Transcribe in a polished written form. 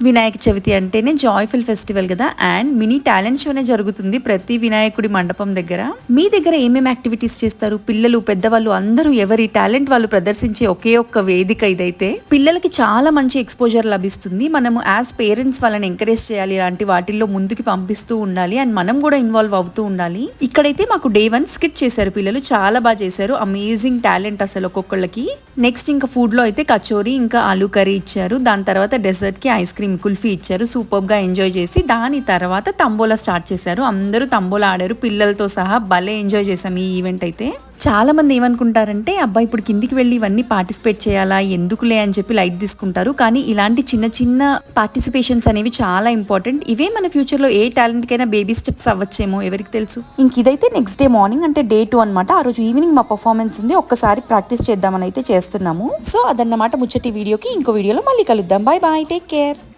వినాయక చవితి అంటేనే joyful festival కదా. And mini talent షోనే జరుగుతుంది ప్రతి వినాయకుడి మండపం దగ్గర. మీ దగ్గర ఏమేమి యాక్టివిటీస్ చేస్తారు? పిల్లలు పెద్దవాళ్ళు అందరూ ఎవరి టాలెంట్ వాళ్ళు ప్రదర్శించే ఒకే ఒక్క వేదిక ఇదైతే. పిల్లలకి చాలా మంచి ఎక్స్పోజర్ లభిస్తుంది. మనము యాజ్ పేరెంట్స్ వాళ్ళని ఎంకరేజ్ చేయాలి, ఇలాంటి వాటిల్లో ముందుకి పంపిస్తూ ఉండాలి అండ్ మనం కూడా ఇన్వాల్వ్ అవుతూ ఉండాలి. ఇక్కడైతే మాకు డే 1 స్కిట్ చేశారు పిల్లలు, చాలా బాగా చేశారు. అమేజింగ్ టాలెంట్ అసలు ఒక్కొక్కళ్ళకి. నెక్స్ట్ ఇంకా ఫుడ్ లో అయితే కచోరీ ఇంకా ఆలూ కర్రీ ఇచ్చారు. దాని తర్వాత డెజర్ట్ కి ఐస్ క్రీమ్ కుల్ఫీ ఇచ్చారు. సూపర్ గా ఎంజాయ్ చేసి దాని తర్వాత తంబోలా స్టార్ట్ చేశారు. అందరూ తంబోలా ఆడారు పిల్లలతో సహా. భలే ఎంజాయ్ చేసాం ఈ ఈవెంట్ అయితే. చాలా మంది ఏమనుకుంటారంటే అబ్బాయి ఇప్పుడు కిందికి వెళ్ళి ఇవన్నీ పార్టిసిపేట్ చేయాలా, ఎందుకులే అని చెప్పి లైట్ తీసుకుంటారు. కానీ ఇలాంటి చిన్న చిన్న పార్టిసిపేషన్స్ అనేవి చాలా ఇంపార్టెంట్. ఇవే మన ఫ్యూచర్ లో ఏ టాలెంట్ కైనా బేబీ స్టెప్స్ అవ్వచ్చేమో, ఎవరికి తెలుసు. ఇంక ఇదైతే నెక్స్ట్ డే మార్నింగ్ అంటే డే 2 అనమాట. ఆ రోజు ఈవినింగ్ మా పర్ఫార్మెన్స్ ఉంది, ఒక్కసారి ప్రాక్టీస్ చేద్దామని అయితే చేస్తున్నాము. సో అదన్నమాట ముచ్చటి వీడియోకి. ఇంకో వీడియోలో మళ్ళీ కలుద్దాం. Bye bye, take care.